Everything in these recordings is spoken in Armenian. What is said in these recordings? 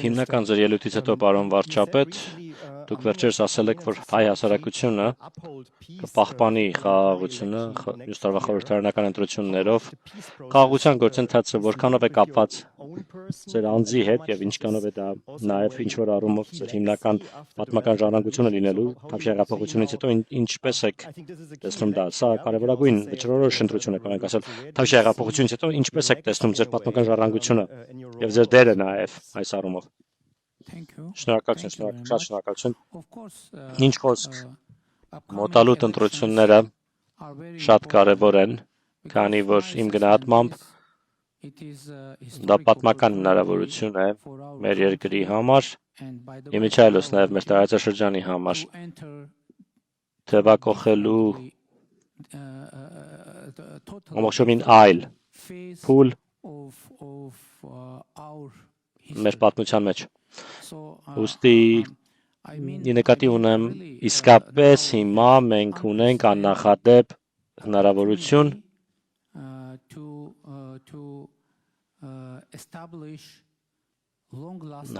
Հիմնական ձեր ելույթից հետո պարոն վարչապետ, դուք վերջերս ասել եք, որ հայ հասարակությունը կպահպանի խաղաղությունը մյուս տարվա խորհրդարանական ընտրություններով։ Խաղաղության գործընթացը որքանով է կապված ձեր անձի հետ եւ ինչքանով է դա նաեւ ինչ որ առումով ձեր հիմնական պատմական ժառանգությունը լինելու Թավշյա հեղափոխությունից հետո ինչպես եք տեսնում դա։ Սա կարևորագույն վճռորոշ ընտրություն է, կարող ենք ասել։ Թավշյա հեղափոխությունից հետո ինչպես եք տեսնում ձեր պատմական ժառանգությունը եւ ձեր դերը նաեւ այս առումով։ Շնորհակալություն, շատ շնորհակալություն։ Ինչ խոսք, մոտալուտ ընտրությունները շատ կարևոր են, քանի որ իմ գնահատմամբ դա պատմական հնարավորություն է մեր երկրի համար, իմիջիայլոց նաեւ մեր տարածաշրջանի համար, թևակողելու ամբողջովին այլ փուլ մեր պատմության մեջ։ Ուստի նկատի ունեմ իսկապես հիմա մենք ունենք աննախադեպ հնարավորություն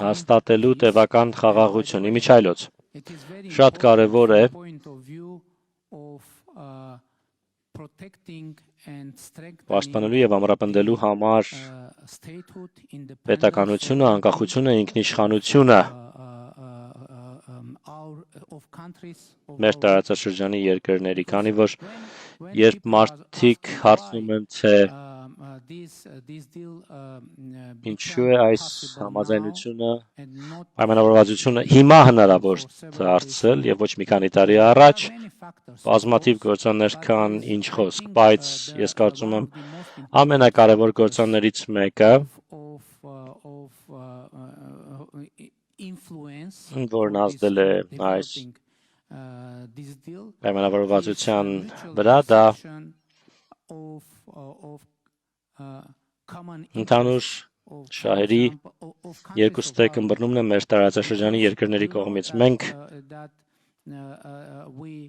հաստատելու տևական խաղաղություն իմիջիայլոց։ Շատ կարևոր է պաշտպանելու եւ ամրապնդելու համար պետականությունը, անկախությունը, ինքնիշխանությունը մեր տարածաշրջանի երկրների, քանի որ երբ մարդիկ հարցնում են, թե ինչու է այս համաձայնությունը, պայմանավորվածությունը հիմա հնարավոր դարձել եւ ոչ մի քանի տարի առաջ, բազմաթիվ գործոններ կան ինչ խոսք, բայց ես կարծում եմ ամենակարևոր գործոններից մեկը, որն ազդել է այս պայմանավորվածության վրա, դա ընդհանուր շահերի երկու ստեկ ըմբռնումն է մեր տարածաշրջանի երկրների կողմից։ Մենք,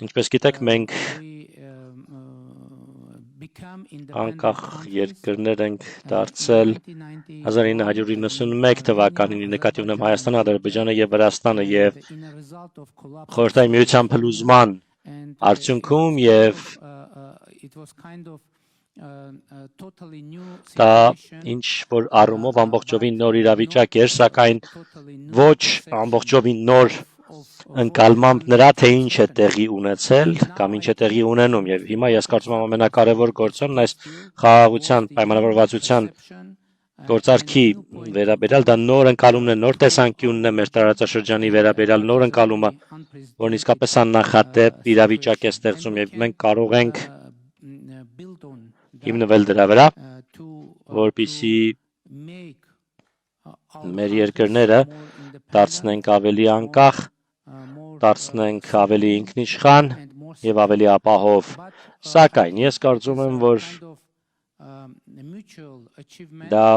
ինչպես գիտեք, մենք անկախ երկրներ ենք դարձել 1991 թվականին, նկատի ունեմ Հայաստանը, Ադրբեջանը եւ Վրաստանը եւ Խորհրդային Միության փլուզման արդյունքում եւ դա ինչ որ առումով ամբողջովին նոր իրավիճակ էր, սակայն ոչ ամբողջովին նոր ընկալմամբ նրա, թե ինչ է տեղի ունեցել կամ ինչ է տեղի ունենում եւ հիմա ես կարծում եմ ամենակարևոր գործոնն այս խաղաղության պայմանավորվածության գործարքի վերաբերյալ դա նոր ընկալումն է, նոր տեսանկյունն է մեր տարածաշրջանի վերաբերյալ նոր ընկալումը, որն իսկապես աննախադեպ իրավիճակ է ստեղծում եւ մենք կարող ենք հիմնվել դրա վրա, որպեսզի մեր երկրները դարձնենք ավելի անկախ, դարձնենք ավելի ինքնիշխան եւ ավելի ապահով։ Սակայն ես կարծում եմ, որ դա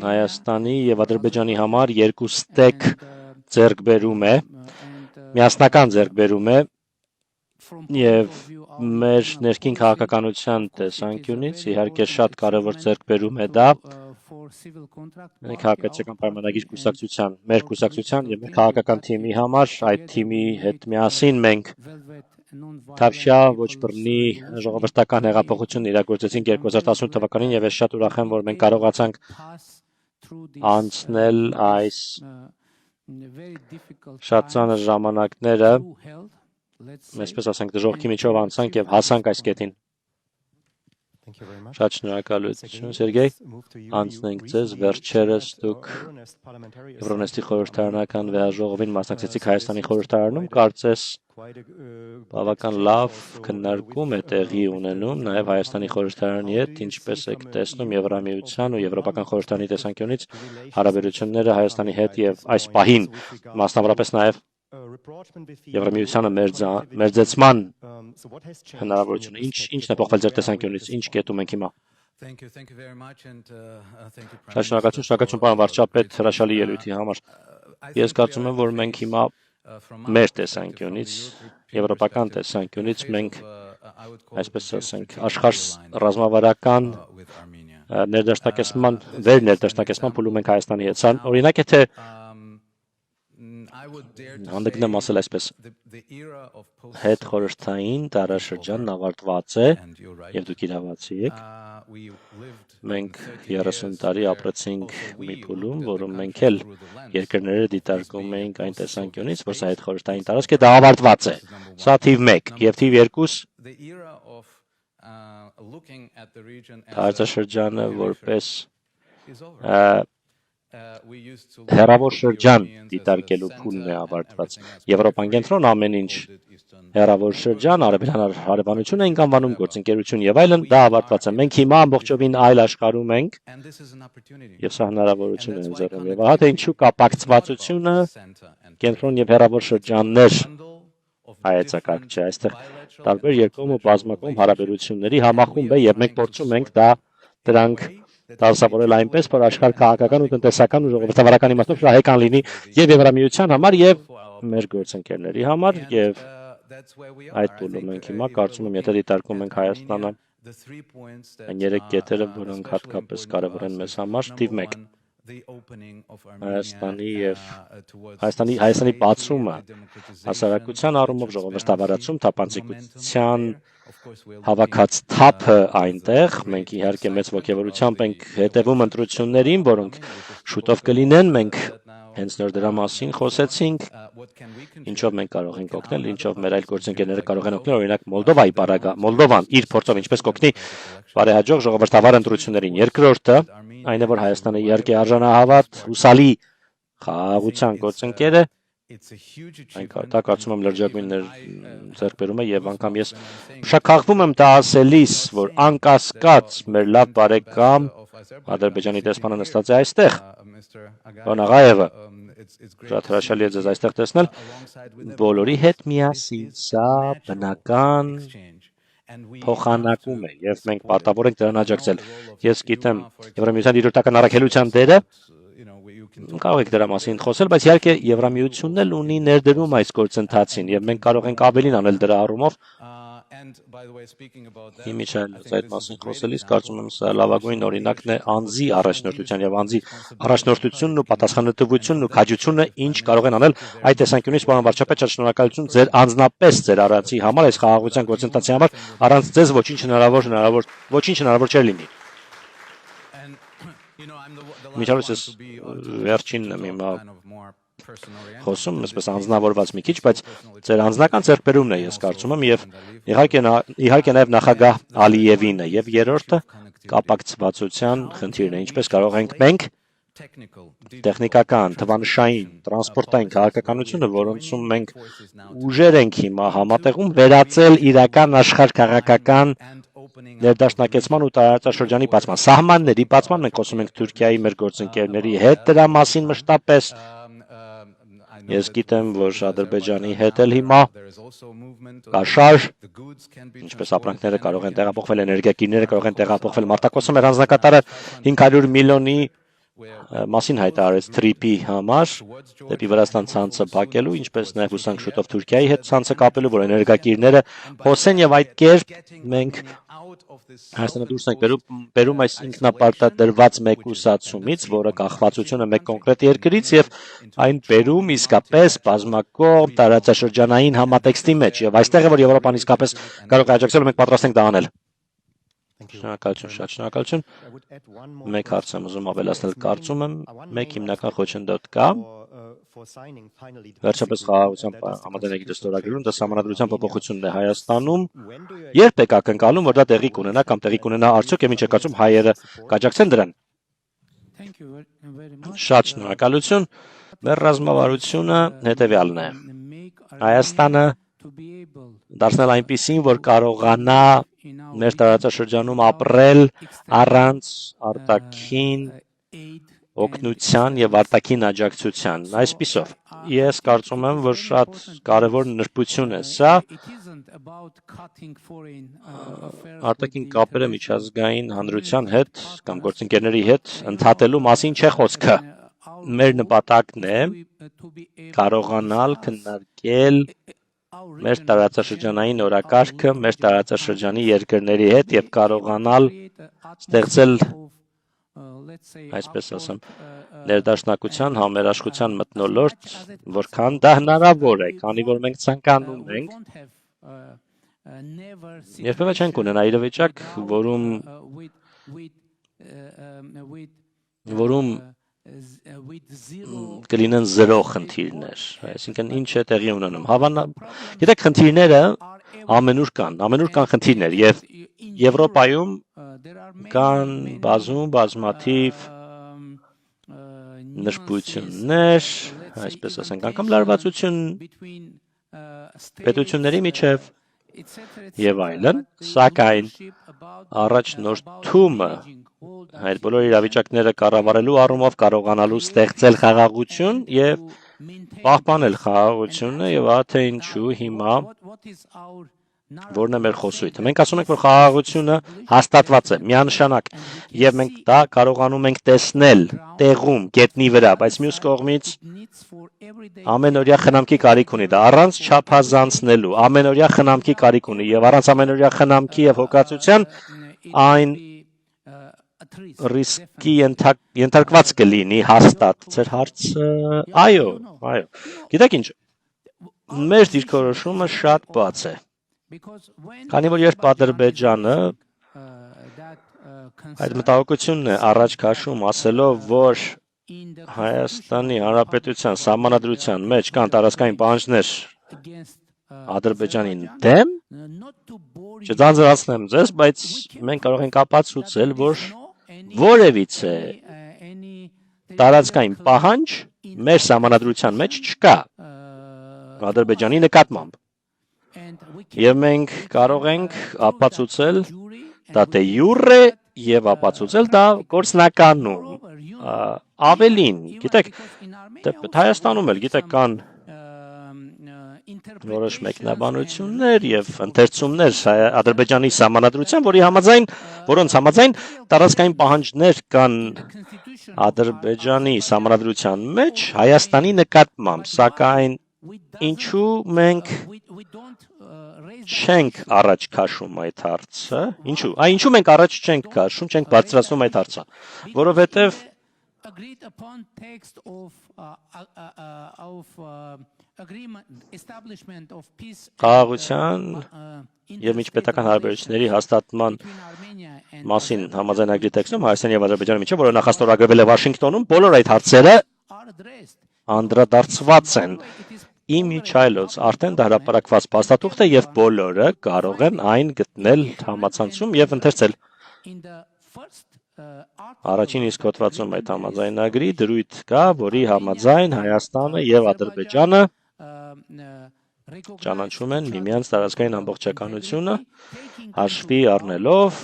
Հայաստանի եւ Ադրբեջանի համար երկու ստեկ ձեռքբերում է, միասնական ձեռքբերում է եւ մեր ներքին քաղաքականության տեսանկյունից իհարկե շատ կարևոր ձեռքբերում է դա քաղաքացիական պայմանագիր կուսակցության, մեր կուսակցության եւ մեր քաղաքական թիմի համար, այդ թիմի հետ միասին մենք Թավշյա ոչ բռնի ժողովրդական հեղափոխություն իրագործեցինք 2018 թվականին եւ ես շատ ուրախ եմ, որ մենք կարողացանք անցնել այս շատ ծանր ժամանակները, այսպես ասենք, դժոխքի միջով անցանք եւ հասանք այս կետին։ Շատ շնորհակալություն, Սերգեյ։ Անցնենք ձեզ, վերջերս դուք Եվրոնեստի խորհրդարանական վեհաժողովին մասնակցեցիք Հայաստանի խորհրդարանում, կարծես բավական լավ քննարկում է տեղի ունենում նաև Հայաստանի խորհրդարանի հետ, ինչպես եք տեսնում Եվրամիության ու Եվրոպական խորհրդարանի տեսանկյունից հարաբերությունները Հայաստանի հետ եւ այս պահին, մասնավորապես նաև Եվրամիությանը մերձեցման հնարավորությունը, ինչն է փոխվել ձեր տեսանկյունից, ինչ կետում ենք հիմա։ Շատ շնորհակալություն, պարոն վարչապետ, հրաշալի ելույթի համար։ Ես կարծում եմ, որ մենք հիմա մեր տեսանկյունից, եվրոպական տեսանկյունից մենք, այսպես ասենք, աշխարհ ռազմավարական ներդաշնակեցման ներդաշնակեցման փուլում ենք Հայաստանի հետ։ Սա օրինակ է թե հանդգնեմ ասել այսպես հետ խորհրդային դարաշրջանն ավարտված է եւ դուք իրավացի եք մենք 30 տարի ապրեցինք մի փուլում որում մենք էլ երկրները դիտարկում էինք այն տեսանկյունից որ սա հետ խորհրդային տարածք է դա ավարտված է սա թիվ 1 եւ թիվ 2 տարածաշրջանը որպես հեռավոր շրջան դիտարկելու փուլն է ավարտված։ Եվրոպան կենտրոն ամեն ինչ հեռավոր շրջան, արևելյան հարևանություն ենք անվանում գործընկերություն եւ այլն, դա ավարտված է։ Մենք հիմա ամբողջովին այլ աշխարհում ենք եւ սա հնարավորություն է ընձեռում։ Եվ ահա թե ինչու կապակցվածությունը կենտրոն եւ հեռավոր շրջաններ հայեցակարգ չէ։ Այստեղ տարբեր երկկողմ ու բազմակողմ հարաբերությունների համախումբ է եւ մենք փորձում ենք դրանք դասավորել այնպես, որ աշխարհ քաղաքական ու տնտեսական ու ժողովրդավարական իմաստով շահեկան լինի եւ Եվրամիության համար եւ մեր գործընկերների համար եւ այդ փուլում մենք հիմա կարծում եմ եթե դիտարկում ենք Հայաստանը այն երեք կետերը, որոնք հատկապես կարևոր են մեզ համար, թիվ 1 Հայաստանի բացումը հասարակության առումով ժողովրդավարացում, թափանցիկության հավաքած թափը այնտեղ, մենք իհարկե մեծ ոգևորությամբ ենք հետևում ընտրություններին, որոնք շուտով կլինեն, մենք հենց նոր դրա մասին խոսեցինք, ինչով մենք կարող ենք օգնել, ինչով մեր այլ գործընկերները կարող են օգնել, օրինակ Մոլդովան իր փորձով ինչպես կօգնի բարեհաջող ժողովրդավար ընտրություններին։ Երկրորդը այն է, որ Հայաստանը իհարկե արժանահավատ, հուսալի խաղաղության գործընկեր է, դա կարծում եմ լրջագույններ ձեռք բերում է եւ անգամ ես շքախվում եմ դա ասելիս, որ անկասկած մեր լավ բարեկամ Ադրբեջանի դեսպանը նստած է այստեղ, Պարոն Աղաևը, շատ հրաշալի է ձեզ այստեղ տեսնել, բոլորի հետ միասին սա բնական փոխանակում է եւ մենք պարտավոր ենք դրան աջակցել։ Ես գիտեմ Եվրամիության դիրորդական առաքելության դերը կարող եք դրա մասին խոսել, բայց իհարկե Եվրամիությունն էլ ունի ներդրում այս գործընթացին եւ մենք կարող ենք ավելին անել դրա առումով։ Իմիջիայլ այդ մասին խոսելիս կարծում եմ սա լավագույն օրինակն է անձի առաջնորդության եւ անձի առաջնորդությունն ու պատասխանատվությունն ու քաջությունը ինչ կարող են անել այդ տեսանկյունից պարոն վարչապետ շատ շնորհակալություն ձեր անձնապես ձեր արածի համար այս խաղաղության գործընթացի համար առանց ձեզ ոչինչ հնարավոր չէր լինի։ Միջավայրս ես վերջինն եմ հիմա խոսում, այսպես անձնավորված մի քիչ, բայց ձեր անձնական ձեռքբերումն է, ես կարծում եմ, եւ իհարկե նաեւ նախագահ Ալիևինը եւ երրորդը կապակցվածության խնդիրն է, ինչպես կարող ենք մենք տեխնիկական, թվանշային, տրանսպորտային քաղաքականությունը, որոնցում մենք ուժեր ենք հիմա համատեղում վերածել իրական աշխարհ-քաղաքական ներդաշնակեցման ու տարածաշրջանի բացման, սահմանների բացման, մենք խոսում ենք Թուրքիայի մեր գործընկերների հետ դրա մասին մշտապես Ես գիտեմ, որ Ադրբեջանի հետ էլ հիմա կա շարժ, ինչպես ապրանքները կարող են տեղափոխվել, էներգակիրները կարող են տեղափոխվել, Մարտակոսը մեր հանձնակատարը 500 միլիոնի մասին հայտարարեց թրիպի համար, դեպի Վրաստան ցանցը փակելու, ինչպես նաև հուսանք շուտով Թուրքիայի հետ ցանցը կապելու, որ էներգակիրները հոսեն եւ այդ կերպ մենք Հայաստանը դուրս ենք բերում այս ինքնապարտադրված մեկուսացումից, որը կախվածությունը մեկ կոնկրետ երկրից եւ այն բերում իսկապես բազմակողմ տարածաշրջանային համատեքստի մեջ եւ այստեղ է որ Եվրոպան իսկապես կարող է աջակցել ու մենք պատրաստ ենք դա անել։ Շնորհակալություն, շատ շնորհակալություն։ Մեկ հարց եմ ուզում ավելացնել, կարծում եմ մեկ հիմնական խոչընդոտ կա Վերջապես խաղաղության համաձայնագիրը ստորագրելուն դա սահմանադրության փոփոխությունն է Հայաստանում։ Երբ եք ակնկալում, որ դա տեղի կունենա կամ տեղի կունենա արդյոք եւ ինչ է կարծում հայերը կաջակցեն դրան։ Շատ շնորհակալություն։ Մեր ռազմավարությունը հետեւյալն է։ Հայաստանը դարձնել այնպիսին, որ կարողանա մեր տարածաշրջանում ապրել առանց արտաքին օգնության եւ արտաքին աջակցության։ Այսպիսով, ես կարծում եմ, որ շատ կարևոր նրբություն է սա։ Արտաքին կապերը միջազգային հանրության հետ կամ գործընկերների հետ ընդհատելու մասին չէ խոսքը։ Մեր նպատակն է կարողանալ քննարկել մեր տարածաշրջանային օրակարգը մեր տարածաշրջանի երկրների հետ եւ կարողանալ ստեղծել այսպես ասեմ, ներդաշնակության համերաշխության մթնոլորտ, որքան դա հնարավոր է, քանի որ մենք ցանկանում ենք երբևէ չենք ունենա իրավիճակ, որում կլինեն 0 խնդիրներ, այսինքն ինչ է տեղի ունենում։ Գիտեք, խնդիրները ամենուր կան խնդիրներ եւ Եվրոպայում կան բազմաթիվ նշբություններ, այսպես ասենք, անգամ լարվածություն պետությունների միջև եւ այլն, սակայն առաջնորդումը այդ բոլոր իրավիճակները կառավարելու առումով կարողանալու ստեղծել խաղաղություն եւ պահպանել խաղաղությունը եւ թե ինչու հիմա որն է մեր խոսույթը։ Մենք ասում ենք, որ խաղաղությունը հաստատված է, միանշանակ, եւ մենք դա կարողանում ենք տեսնել տեղում, գետնի վրա, բայց մյուս կողմից ամենօրյա խնամքի կարիք ունի դա, առանց չափազանցնելու, ամենօրյա խնամքի կարիք ունի եւ առանց ամենօրյա խնամքի եւ հոգացության այն ռիսկի ենթարկված կլինի հաստատ։ Ձեր հարցը, այո, գիտեք ինչ, մեր դիրքորոշումը շատ բաց է։ Քանի որ երբ Ադրբեջանը այդ մտահոգությունն է առաջ քաշում ասելով, որ Հայաստանի Հանրապետության սահմանադրության մեջ կան տարածքային պահանջներ Ադրբեջանին դեմ, չձանձրացնեմ ձեզ, բայց մենք կարող ենք ապացուցել, որ որևիցե տարածքային պահանջ մեր սահմանադրության մեջ չկա Ադրբեջանի նկատմամբ։ Եվ մենք կարող ենք ապացուցել դա դե յուրե եւ ապացուցել դա գործնականում ավելին, գիտեք, Հայաստանում էլ գիտեք կան որոշ մեկնաբանություններ եւ ընթերցումներ Ադրբեջանի սահմանադրության, որոնց համաձայն տարածքային պահանջներ կան Ադրբեջանի սահմանադրության մեջ Հայաստանի նկատմամբ, սակայն ինչու մենք չենք առաջ քաշում այդ հարցը, ինչու մենք առաջ չենք քաշում, չենք բարձրացնում այդ հարցը, որովհետև խաղաղության եւ միջպետական հարաբերությունների հաստատման մասին համաձայնագրի տեքստում Հայաստանի եւ Ադրբեջանի միջեւ, որը նախաստորագրվել է Վաշինգտոնում, բոլոր այդ հարցերը անդրադարձված են։ Իմ միջայլոց արդեն դա հրապարակված փաստաթուղթ է եւ բոլորը կարող են այն գտնել համացանցում եւ ընթերցել։ Առաջին իսկ հոդվածում այդ համաձայնագրի դրույթ կա, որի համաձայն Հայաստանը եւ Ադրբեջանը ճանաչում են միմյանց տարածքային ամբողջականությունը, հաշվի առնելով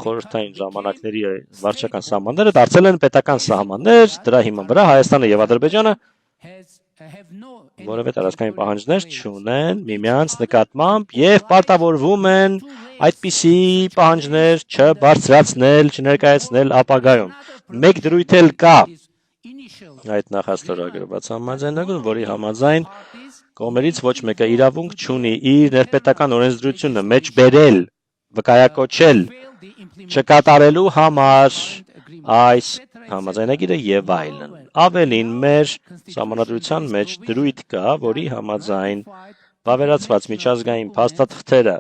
խորհրդային ժամանակների վարչական սահմանները դարձել են պետական սահմաններ, դրա հիման վրա Հայաստանը եւ Ադրբեջանը որևէ տարածքային պահանջներ չունեն միմյանց նկատմամբ եւ պարտավորվում են այդպիսի պահանջներ չբարձրացնել, չներկայացնել ապագայում։ Մեկ դրույթ էլ կա այդ նախաստորագրված համաձայնագրում, որի համաձայն կողմերից ոչ մեկը իրավունք չունի իր ներպետական օրենսդրությունը մեջ բերել, վկայակոչել, չկատարելու համար այս համաձայնագիրը եւ այլն։ Ավելին մեր սահմանադրության մեջ դրույթ կա, որի համաձայն վավերացված միջազգային փաստաթղթերը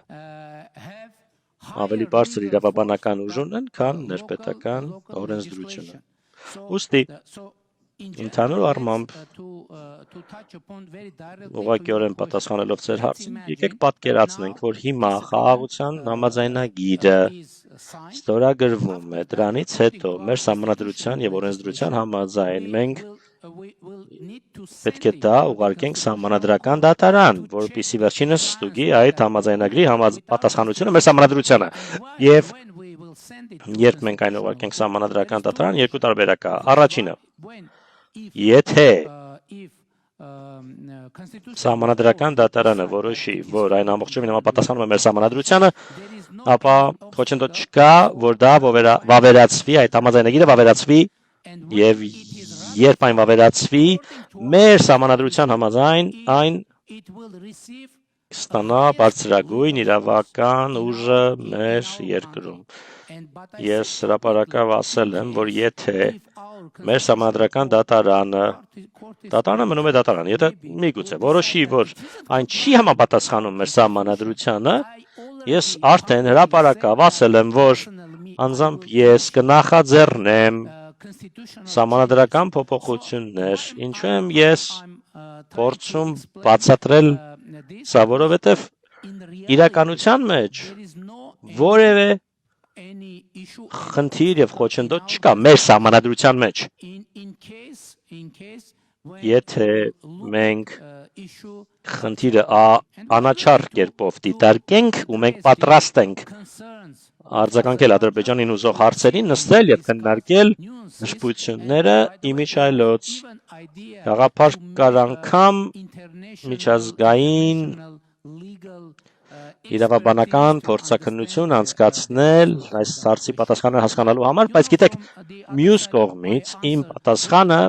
ավելի բարձր իրավաբանական ուժ ունեն, քան ներպետական օրենսդրությունը։ Ուստի ընդհանուր առմամբ ուղղակիորեն պատասխանելով ձեր հարցին, եկեք պատկերացնենք, որ հիմա խաղաղության համաձայնագիրը ստորագրվում է, դրանից հետո մեր սահմանադրության եւ օրենսդրության համաձայն մենք պետք է դա ուղարկենք սահմանադրական դատարան, որպեսզի վերջինս ստուգի այդ համաձայնագրի պատասխանությունը մեր սահմանադրությանը։ Եվ երբ մենք այն ուղարկենք սահմանադրական դատարան, երկու տարբերակ կա։ Առաջինը, եթե սահմանադրական դատարանը որոշի, որ այն ամբողջովին համապատասխանում է մեր սահմանադրությանը, ապա խոչընդոտ չկա, որ դա վավերացվի, այդ համաձայնագիրը վավերացվի եւ երբ այն վավերացվի, մեր սահմանադրության համաձայն այն կստանա բարձրագույն իրավական ուժը մեր երկրում։ Ես հրապարակավ ասել եմ, որ եթե մեր սահմանադրական դատարանը մնում է դատարան, եթե միգուցե որոշի, որ այն չի համապատասխանում մեր սահմանադրությանը, ես արդեն հրապարակավ ասել եմ, որ անձամբ ես կնախաձեռնեմ սահմանադրական փոփոխություններ, ինչու եմ ես փորձում բացատրել սա, որովհետև իրականության մեջ որևէ խնդիր եւ խոչընդոտ չկա մեր սահմանադրության մեջ։ Եթե մենք խնդիրը անաչառ կերպով դիտարկենք ու մենք պատրաստ ենք արձագանքել Ադրբեջանին ուզող հարցերին, նստել եւ քննարկել նշբությունները իմիջայլոց գաղափար կար անգամ միջազգային իրավաբանական փորձաքննություն անցկացնել այս հարցի պատասխանը հասկանալու համար, բայց գիտեք, մյուս կողմից իմ պատասխանը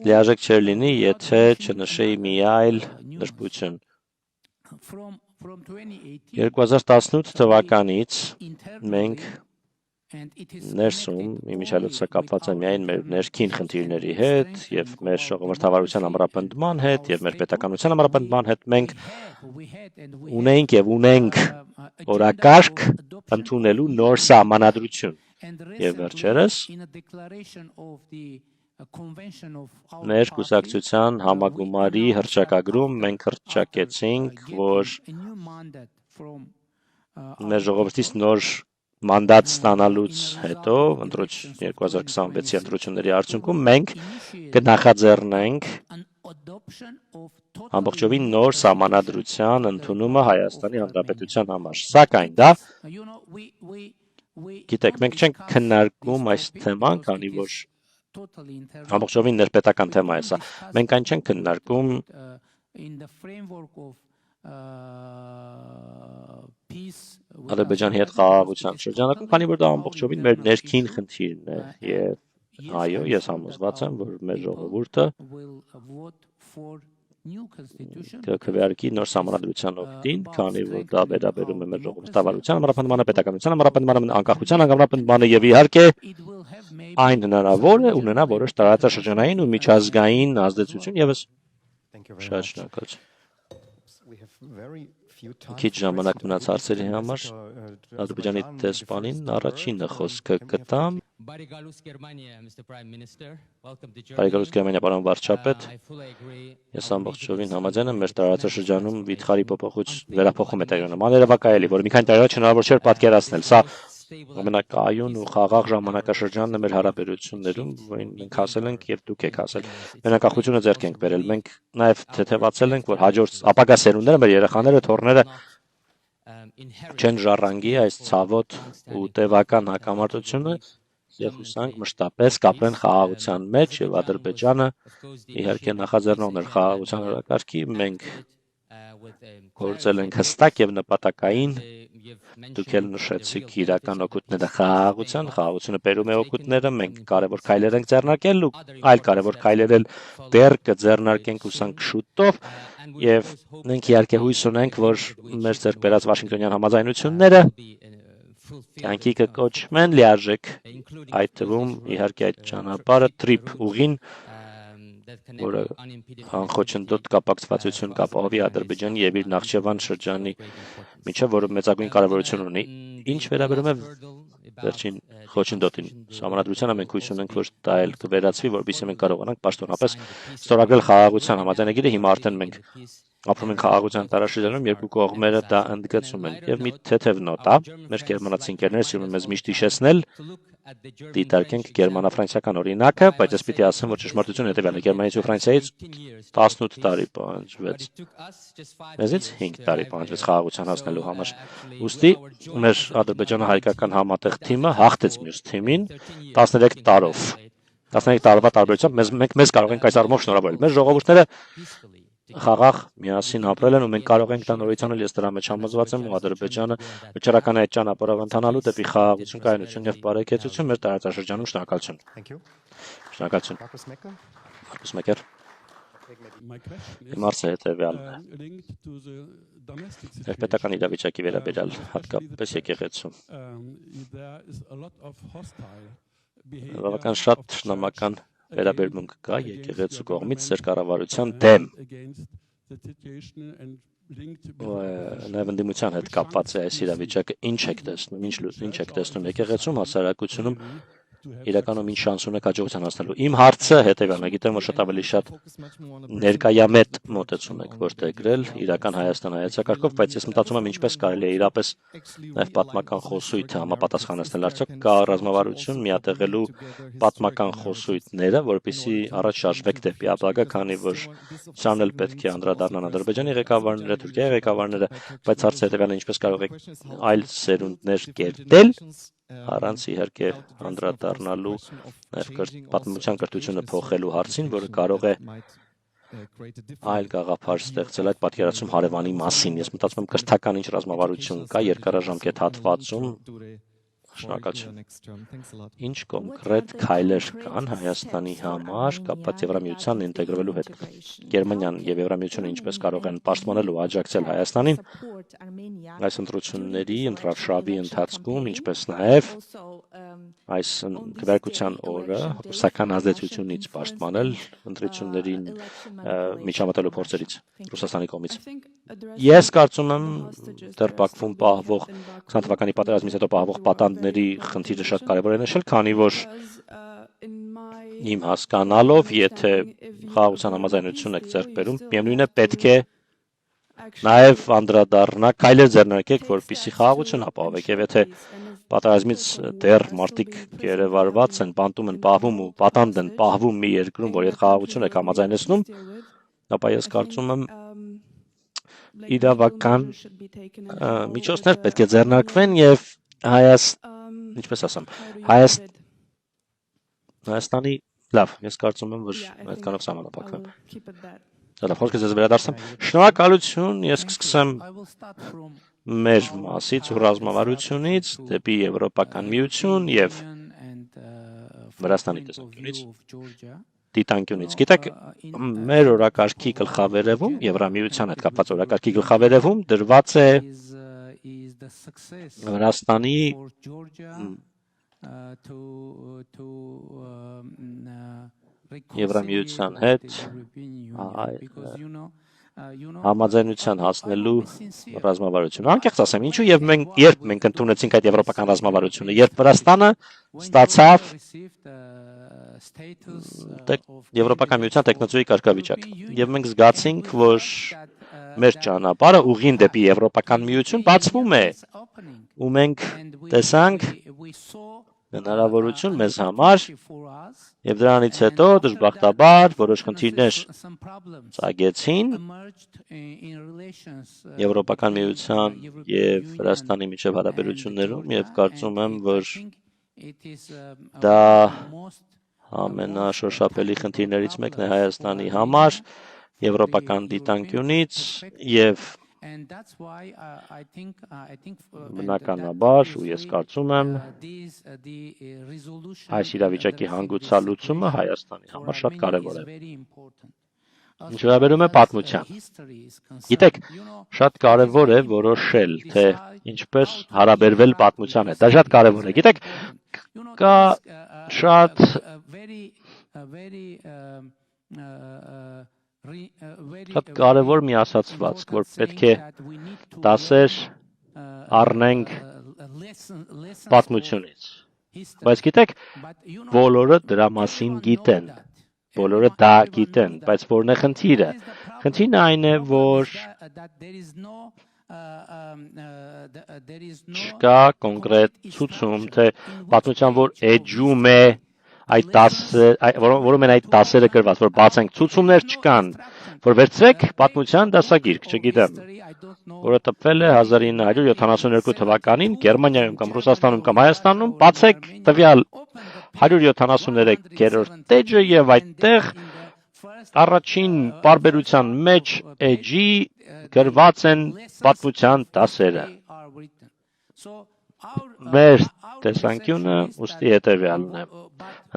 լիարժեք չէր լինի, եթե չնշեի մի այլ նշբություն։ 2018 թվականից մենք ներսում իմիջայլոցը կապված է միայն մեր ներքին խնդիրների հետ եւ մեր ժողովրդավարության ամրապնդման հետ եւ մեր պետականության ամրապնդման հետ մենք ունենք եւ ունենք օրակարգ ընդունելու նոր սահմանադրություն եւ վերջերս մեր կուսակցության համագումարի հռչակագրում մենք հռչակեցինք, որ մեր ժողովրդից նոր մանդատ ստանալուց հետո 2026-ի ընտրությունների արդյունքում մենք կնախաձեռնենք ամբողջովին նոր սահմանադրության ընդունումը Հայաստանի Հանրապետության համար։ Սակայն դա գիտեք, մենք չենք քննարկում այս թեման, քանի որ ամբողջովին ներպետական թեմա է սա։ Մենք այն չենք քննարկում Ադրբեջանի հետ խաղաղության շրջանակում, քանի որ դա ամբողջովին մեր ներքին խնդիրն է եւ այո, ես համոզված եմ, որ մեր ժողովուրդը կքվեարկի նոր սահմանադրության օգտին, քանի որ դա վերաբերում է մեր ժողովրդավարության ամրապնդմանը, պետականության ամրապնդմանը, անկախության ամրապնդմանը եւ իհարկե այն հնարավոր է ունենա որոշ տարածաշրջանային ու միջազգային ազդեցություն եւս։ Շատ շնորհակալություն։ Քիչ ժամանակ մնաց հարցերի համար Ադրբեջանի դեսպանին առաջինը խոսքը կտամ։ Բարեկալուց Գերմանիա, պարոն վարչապետ, ես ամբողջովին համաձայն եմ մեր տարածաշրջանում վիթխարի վերափոխում է տեղի ունենում, աներևակայելի, որ մի քանի տարի առաջ հնարավոր չէր պատկերացնել։ Սա ամենակայուն ու խաղաղ ժամանակաշրջանն է մեր հարաբերություններում, որին մենք հասել ենք եւ դուք եք հասել։ Մենակախությունը ձեռք ենք բերել։ Մենք նաեւ թեթևացել ենք, որ հաջորդ ապագա սերունդները, մեր երեխաները, թոռները չեն ժառանգի այս ցավոտ ու տևական հակամարտությունը եւ հուսանք մշտապես կապրեն խաղաղության մեջ եւ Ադրբեջանը իհարկե նախաձեռնողներ խաղաղության օրակարգի, մենք գործել ենք հստակ եւ նպատակային, դուք էլ նշեցիք իրական օգուտները խաղաղությունը բերում է օգուտները, մենք կարևոր քայլեր ենք ձեռնարկել ու այլ կարևոր քայլեր էլ դեռ կձեռնարկենք հուսանք շուտով եւ մենք իհարկե հույս ունենք, որ մեր ձեռք բերած Վաշինգտոնյան համաձայնությունները կյանքի կկոչվեն լիարժեք, այդ թվում իհարկե այդ ճանապարհը TRIP ուղին, որը անխոչնդոտ կապակցվածություն կապահովի Ադրբեջանի եւ իր Նախճեվան շրջանի միջև, որը մեծագույն կարևորություն ունի։ Ինչ վերաբերում է վերջին խոչընդոտին, սահմանադրությանը մենք հույս ունենք, որ դա էլ կվերացվի, որովհետեւ մենք կարողանանք պաշտոնապես ստորագրել խաղաղության համաձայնագիրը։ Հիմա արդեն մենք ապրում ենք խաղաղության տարաշրջանում, երկու կողմերը դա ընդգծում են։ Եվ մի թեթև նոտա, մեր գերմանացի ընկերները սիրում են մեզ միշտ հիշեցնել, դիտարկենք գերմանա-ֆրանսիական օրինակը, բայց ես պիտի ասեմ, որ ճշմարտությունը հետևյալն է, Գերմանիայից ու Ֆրանսիայից 18 տարի պահանջվեց, մեզից 5 տարի պահանջվեց խաղաղության հասնելու համար։ Ուստի մեր Ադրբեջանը հայկական համատեղ թիմը հաղթեց մյուս թիմին 13 տարով։ 13 տարվա տարբերությամբ մեզ կարող ենք այս առումով շնորհավորել։ Մեր ժողովուրդները խաղաղ միասին ապրել են ու մենք կարող ենք դա նորից անել, ես դրա մեջ համոզված եմ ու Ադրբեջանը վճռական է այդ ճանապարհով ընթանալու դեպի խաղաղություն, կայունություն եւ բարեկեցություն մեր տարածաշրջանում։ Շնորհակալություն։ Շնորհակալություն։ Markus Mecker. Իմ հարցը հետևյալն է։ Պետական իրավիճակի վերաբերյալ հատկապես եկեղեցում։ Բավական շատ շնամական վերաբերմունք կա եկեղեցու կողմից ձեր կառավարության դեմ։ Նաև ընդդիմության հետ կապված է այս իրավիճակը, ինչ եք տեսնում եկեղեցում, հասարակությունում իրականում ինչ շանս ունեք հաջողության հասնելու։ Իմ հարցը հետևյալն է, գիտեմ, որ շատ ավելի շատ ներկայամետ մոտեցում եք որդեգրել իրական Հայաստան հայեցակարգով, բայց ես մտածում եմ ինչպես կարելի է իրապես նաև պատմական խոսույթը համապատասխանեցնել, արդյոք կա ռազմավարություն միատեղելու պատմական խոսույթները, որպեսզի առաջ շարժվեք դեպի ապագա, քանի որ սրան էլ պետք է անդրադառնան Ադրբեջանի ղեկավարները, Թուրքիայի ղեկավարները, բայց հարցը հետևյալն է, ինչպես կարող եք այլ սերունդներ կերտել առանց իհարկե անդրադառնալու պատմության կրթությունը փոխելու հարցին, որը կարող է այլ գաղափար ստեղծել այդ պատկերացում հարևանի մասին։ Ես մտածում եմ կրթական ինչ ռազմավարություն կա երկարաժամկետ հատվածում։ Շնորհակալություն։ Ինչ կոնկրետ քայլեր կան Հայաստանի համար կապված Եվրամիության ինտեգրվելու հետ։ Գերմանիան եւ Եվրամիությունը ինչպես կարող են պաշտպանել ու աջակցել Հայաստանին այս ընտրությունների ընտրարշավի ընթացքում, ինչպես նաև այս քվեարկության օրը ռուսական ազդեցությունից պաշտպանել ընտրություններին միջամտելու փորձերից Ռուսաստանի կողմից։ Ես կարծում եմ դեռ Բաքվում պահվող 20 թվականի պատերազմից հետո պահվող պատանդների խնդիրը շատ կարևոր է նշել, քանի որ իմ հասկանալով, եթե խաղաղության համաձայնություն եք ձեռք բերում, միևնույն է պետք է նաև անդրադառնաք, քայլեր ձեռնարկեք, որպեսզի խաղաղություն ապահովեք, եւ եթե պատերազմից դեռ մարդիկ երևարված են, բանտում են պահվում ու պատանդ են պահվում մի երկրում, որ եթե խաղաղություն եք համաձայնեցնում, ապա ես կարծում եմ իրավական միջոցներ պետք է ձեռնարկվեն եւ ինչպես ասեմ, Հայաստանի լավ, ես կարծում եմ, որ այդքանով սահմանափակվեմ։ Լավ, խոսքը ձեզ վերադարձեմ։ Շնորհակալություն, ես կսկսեմ մեր մասից ու ռազմավարությունից դեպի Եվրոպական միություն եւ Վրաստանի տեսանկյունից, դիտանկյունից։ Գիտեք, մեր օրակարգի գլխավերևում, Եվրամիության հետ կապված օրակարգի գլխավերևում դրված է Վրաստանի Եվրամիության հետ համաձայնության հասնելու ռազմավարությունը։ Անկեղծ ասեմ, ինչու եւ երբ մենք ընդունեցինք այդ եվրոպական ռազմավարությունը, երբ Վրաստանը ստացավ Եվրոպական միության տեխնոձոյի կարգավիճակ, եւ մենք զգացինք, որ մեր ճանապարհը ուղին դեպի Եվրոպական միություն բացվում է, ու մենք տեսանք հնարավորություն մեզ համար եւ դրանից հետո դժբախտաբար որոշ խնդիրներ ծագեցին Եվրոպական միության եւ Վրաստանի միջև հարաբերություններում եւ կարծում եմ, որ դա ամենաշոշափելի խնդիրներից մեկն է Հայաստանի համար եվրոպական դիտանկյունից եւ բնականաբար ու ես կարծում եմ այս իրավիճակի հանգուցալուծումը Հայաստանի համար շատ կարևոր է։ Ինչ վերաբերում է պատմության։ Գիտեք, շատ կարևոր է որոշել, թե ինչպես հարաբերվել պատմության հետ։ Դա շատ կարևոր է։ Գիտեք, կա շատ կարևոր մի ասացվածք, որ պետք է դասեր առնենք պատմությունից։ Բայց գիտեք, բոլորը դրա մասին գիտեն, բոլորը դա գիտեն, բայց որն է խնդիրը։ Խնդիրն այն է, որ չկա կոնկրետ ցուցում, թե պատմության որ էջում է այդ որում են այդ դասերը գրված, որ բացենք ցուցումներ չկան, որ վերցրեք պատմության դասագիրք, չգիտեմ, որը տպվել է 1972 թվականին Գերմանիայում կամ Ռուսաստանում կամ Հայաստանում, բացեք տվյալ 173-րդ էջը եւ այդտեղ առաջին պարբերության մեջ էջի գրված են պատմության դասերը։ Մեր տեսանկյունը ուստի հետևյալն է։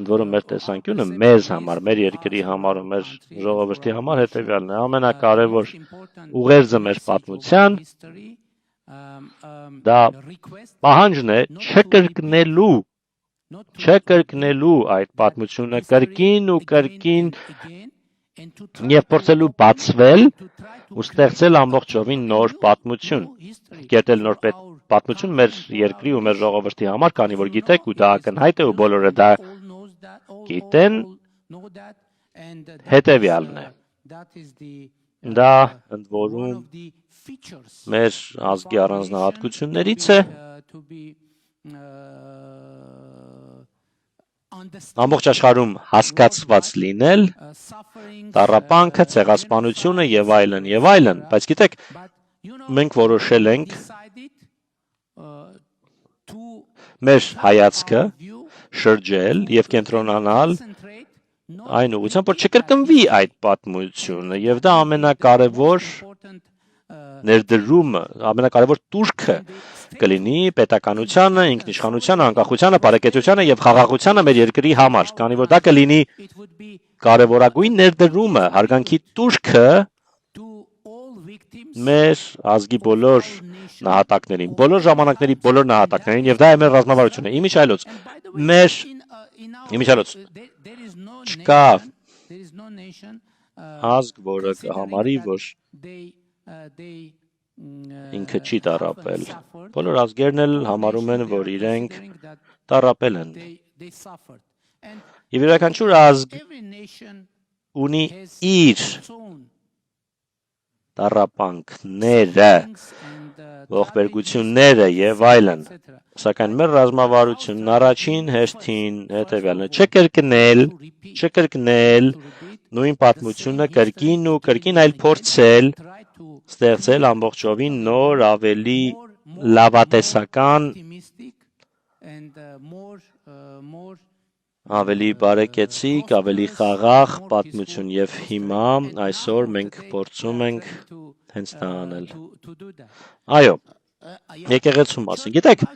ընդ որում մեր տեսանկյունը մեզ համար, մեր երկրի համար ու մեր ժողովրդի համար հետևյալն է, ամենակարևոր ուղերձը մեր պատմության դա պահանջն է չկրկնելու այդ պատմությունը կրկին ու կրկին եւ փորձելու բացվել ու ստեղծել ամբողջովին նոր պատմություն, կերտել նոր պատմություն մեր երկրի ու մեր ժողովրդի համար, քանի որ գիտեք ու դա ակնհայտ է ու բոլորը դա գիտեն, հետևյալն է։ Դա ընդ որում մեր ազգի առանձնահատկություններից է, ամբողջ աշխարհում հասկացված լինել, տառապանքը, ցեղասպանությունը եւ այլն, բայց գիտեք, մենք որոշել ենք մեր հայացքը շրջել եւ կենտրոնանալ այն ուղղությամբ, որ չկրկնվի այդ պատմությունը եւ դա ամենակարևոր ներդրումը, ամենակարևոր տուրքը կլինի պետականությանը, ինքնիշխանությանը, անկախությանը, բարեկեցությանը եւ խաղաղությանը մեր երկրի համար, քանի որ դա կլինի կարևորագույն ներդրումը, հարգանքի տուրքը մեր ազգի բոլոր նահատակներին, բոլոր ժամանակների բոլոր նահատակներին եւ դա է մեր ռազմավարությունը։ Իմիջիայլոց չկա ազգ, որը կհամարի, որ ինքը չի տառապել։ Բոլոր ազգերն էլ համարում են, որ իրենք տառապել են։ Եվ յուրաքանչյուր ազգ ունի իր տառապանքները, ողբերգությունները եւ այլն։ Սակայն մեր ռազմավարությունն առաջին հերթին հետևյալն է՝ չկրկնել նույն պատմությունը կրկին ու կրկին, այլ փորձել ստեղծել ամբողջովին նոր, ավելի լավատեսական, ավելի բարեկեցիկ, ավելի խաղաղ պատմություն եւ հիմա այսօր մենք փորձում ենք հենց դա անել։ Այո, եկեղեցու մասին, գիտեք,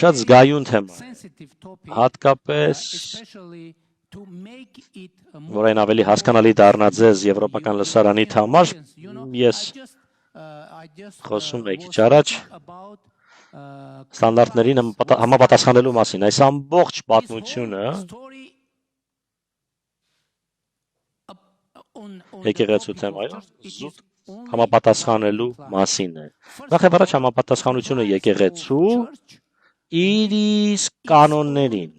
շատ զգայուն թեմա, հատկապես որ այն ավելի հասկանալի դառնա ձեզ եվրոպական լսարանիդ համար, ես խոսում եի քիչ առաջ ստանդարտներին համապատասխանելու մասին, այս ամբողջ պատմությունը եկեղեցու թեմայով զուտ համապատասխանելու մասին է։ Նախ եւ առաջ համապատասխանությունը եկեղեցու իր իսկ կանոններին։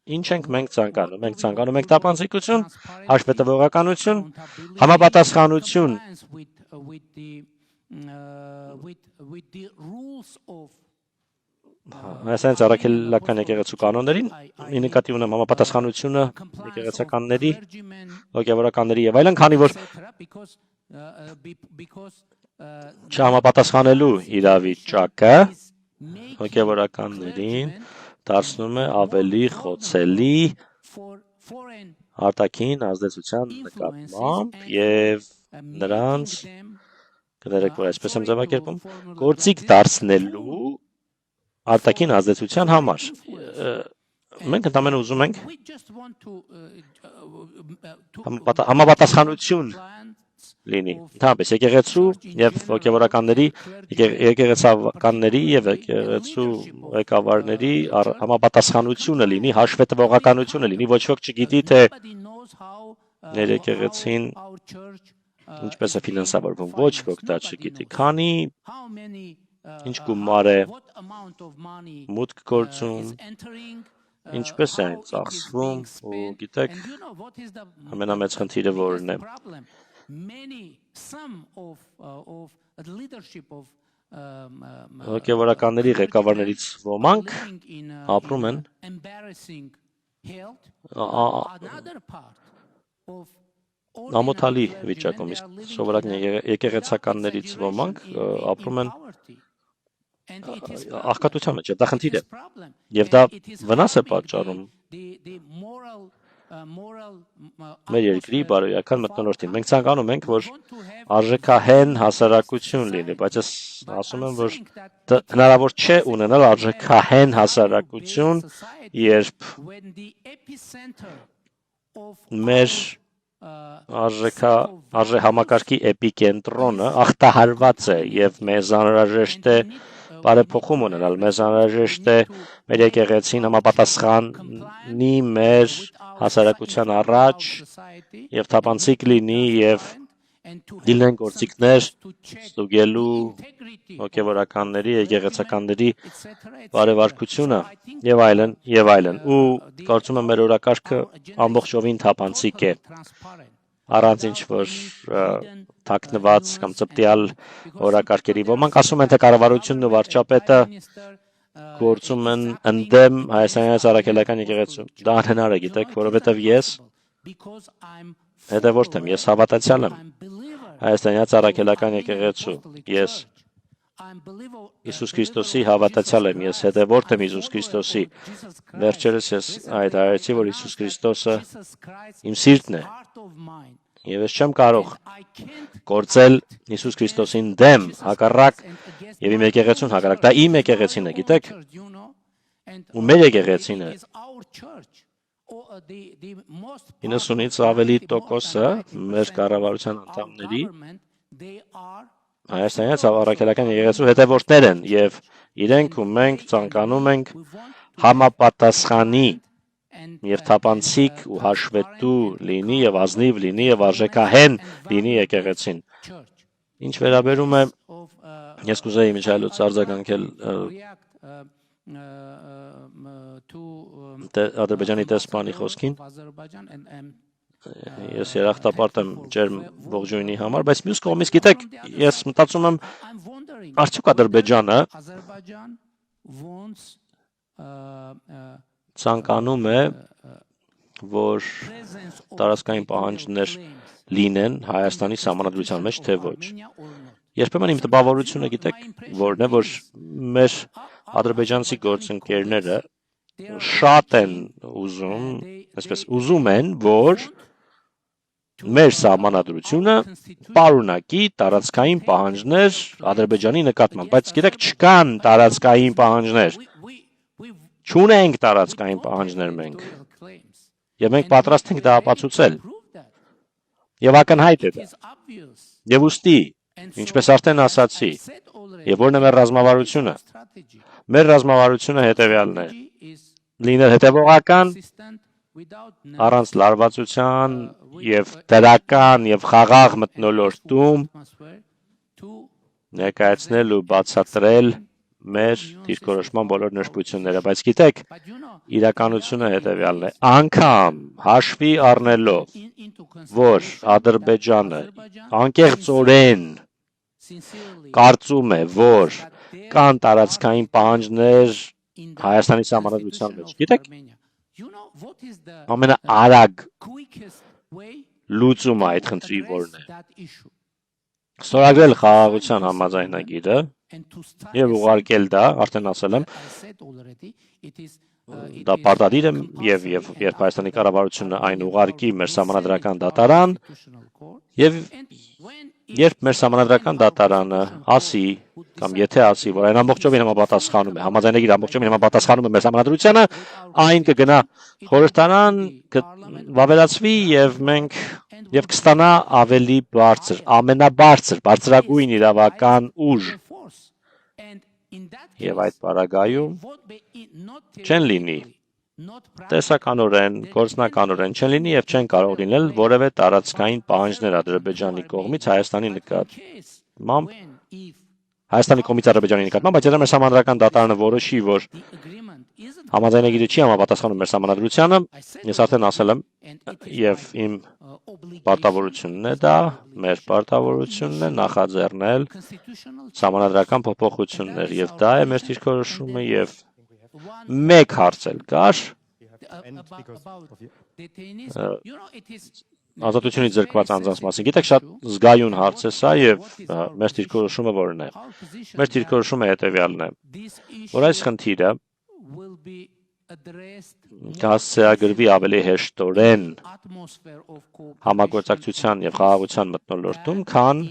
Ինչ ենք մենք ցանկանում։ Մենք ցանկանում ենք տապանցիկություն, հաշվետվողականություն, համապատասխանություն այսպես առաքելական եկեղեցու կանոններին, ի նկատի ունեմ համապատասխանությունը եկեղեցականների, հոգևորականների եւ այլն, քանի որ չհամապատասխանելու իրավիճակը հոգևորականներին դարձնում է ավելի խոցելի արտաքին ազդեցության նկատմամբ եւ նրանց կներեք, որ այսպես եմ ձևակերպում, գործիք դարձնելու արտաքին ազդեցության համար։ Մենք ընդամենը ուզում ենք համապատասխանություն լինի։ Ընդհանրապես եկեղեցու եւ հոգևորականների, եկեղեցականների եւ եկեղեցու ղեկավարների համապատասխանությունը լինի, հաշվետվողականությունը լինի, ոչ ոք չգիտի թե ներ եկեղեցին ինչպես է ֆինանսավորվում, ոչ ոք դա չգիտի, քանի ինչ գումար է մուտք գործում, ինչպես է այն ծախսվում ու գիտեք ամենամեծ խնդիրը որն է։ Հոգևորականների ղեկավարներից ոմանք ապրում են ամոթալի վիճակում, իսկ սովորական եկեղեցականներից ոմանք ապրում են աղքատության մեջ, եւ դա խնդիր է, եւ դա վնաս է պատճառում մեր երկրի բարոյական մթնոլորտին։ Մենք ցանկանում ենք, որ արժեքահեն հասարակություն լինի, բայց ես ասում եմ, որ հնարավոր չէ ունենալ արժեքահեն հասարակություն, երբ մեր համակարգի էպիկենտրոնը ախտահարված է եւ մեզ անհրաժեշտ է բարեփոխում ունենալ, մեզ անհրաժեշտ է մեր եկեղեցին համապատասխանի մեր հասարակության առաջ եւ թափանցիկ լինի եւ դիլեն գործիքներ ստուգելու հոգեվորականների, եկեղեցականների բարեվարկությունը եւ այլն ու կարծում եմ մեր օրակարգը ամբողջովին թափանցիկ է առանց ինչ որ թաքնված կամ ծպտյալ օրակարգերի ոմանք ասում են թե կառավարությունն ու վարչապետը գործում են ընդդեմ հայաստանյան առաքելական եկեղեցու դա անհնար է գիտեք որովհետեւ ես հետևորդ եմ ես հավատացյալ եմ հայաստանյան առաքելական եկեղեցու ես Իսուս Քրիստոսի հավատացյալ եմ ես հետևորդ եմ Իսուս Քրիստոսի վերջերս ես հայտարարեցի որ Իսուս Քրիստոսը իմ սիրտն է Եվ ես չեմ կարող գործել Իսուս Քրիստոսին դեմ հակառակ եւ իմ եկեղեցուն հակառակ դա իմ եկեղեցին է գիտեք ու մեր եկեղեցին է 90-ից ավելի տոկոսը մեր կառավարության անդամների Հայաստանյան առաքելական եկեղեցու հետևորդներ են եւ իրենք ու մենք ցանկանում ենք համապատասխանի եւ թափանցիկ ու հաշվետու լինի եւ ազնիվ լինի եւ արժեքահեն լինի եկեղեցին ինչ վերաբերում է ես կուզեի միջայլոց արձագանքել Ադրբեջանի դեսպանի խոսքին Ես երախտապարտ եմ ջերմ ողջույնի համար, բայց մյուս կողմից գիտեք, ես մտածում եմ արդյոք Ադրբեջանը ցանկանում է, որ տարածքային պահանջներ լինեն Հայաստանի սահմանադրության մեջ, թե ոչ։ Երբեմն իմ տպավորությունը գիտեք, որն է, որ մեր ադրբեջանցի գործընկերները շատ են ուզում, այսպես ուզում են, որ մեր սահմանադրությունը պարունակի տարածքային պահանջներ Ադրբեջանի նկատմամբ, բայց գիտեք չկան տարածքային պահանջներ, չունենք տարածքային պահանջներ մենք, եւ մենք պատրաստ ենք դա ապացուցել, եւ ակնհայտ է դա, եւ ուստի, ինչպես արդեն ասացի, եւ որն է մեր ռազմավարությունը հետեւյալն է, լինել հետևողական, առանց լարվածության եւ դրական եւ խաղաղ մթնոլորտում ներկայացնել ու բացատրել մեր դիրքորոշման բոլոր նշբությունները, բայց գիտեք, իրականությունը հետեւյալն է, անգամ հաշվի առնելով, որ Ադրբեջանը անկեղծորեն կարծում է, որ կան տարածքային պահանջներ Հայաստանի սահմանադրության մեջ, գիտեք, ամենաարագ լուծումը այդ խնդրի որն է։ Ստորագրել խաղաղության համաձայնագիրը եւ ուղարկել դա, արդեն ասել եմ, դա պարտադիր է եւ երբ Հայաստանի կառավարությունը այն ուղարկի մեր սահմանադրական դատարան եւ երբ մեր սահմանադրական դատարանը ասի կամ եթե ասի, որ այն ամբողջովին համապատասխանում է, համաձայնագիրը ամբողջովին համապատասխանում է մեր սահմանադրությանը, այն կգնա խորհրդարան, կվավերացվի եւ մենք եւ կստանա ավելի բարձր, ամենաբարձր, բարձրագույն իրավական ուժ։ Եվ այդ պարագայում չեն լինի տեսականորեն, գործնականորեն չեն լինի եւ չեն կարող լինել որևէ տարածքային պահանջներ Ադրբեջանի կողմից Հայաստանի նկատմամբ Հայաստանի կողմից Ադրբեջանի նկատմամբ, բայց եթե մեր սահմանադրական դատարանը որոշի, որ համաձայնագիրը չի համապատասխանում մեր սահմանադրությանը, ես արդեն ասել եմ եւ իմ պարտավորությունն է դա, մեր պարտավորությունն է նախաձեռնել սահմանադրական փոփոխություններ եւ դա է մեր դիրքորոշումը եւ մեկ հարց էլ կար ազատությունից զրկված անձանց մասին։ Գիտեք, շատ զգայուն հարց է սա եւ մեր դիրքորոշումը որն է։ Մեր դիրքորոշումը հետեւյալն է, որ այս խնդիրը կհասցեագրվի ավելի հեշտորեն համագործակցության եւ խաղաղության մթնոլորտում, քան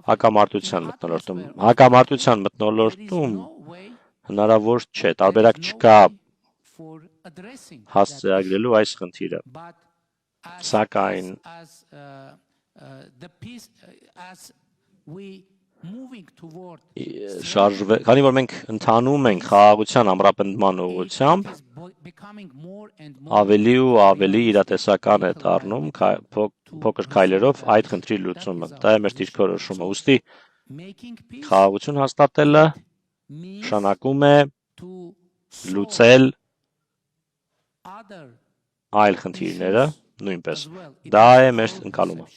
հակամարտության մթնոլորտում։ Հակամարտության մթնոլորտում հնարավոր չէ, տարբերակ չկա հասցեագրելու այս խնդիրը։ Սակայն քանի որ մենք ընթանում ենք խաղաղության ամրապնդման ուղղությամբ, ավելի ու ավելի իրատեսական է դառնում փոքր քայլերով այդ խնդրի լուծումը։ Դա է մեր դիրքորոշումը։ Ուստի խաղաղություն հաստատելը նշանակում է լուծել այլ խնդիրները նույնպես։ Դա է մեր ընկալումը։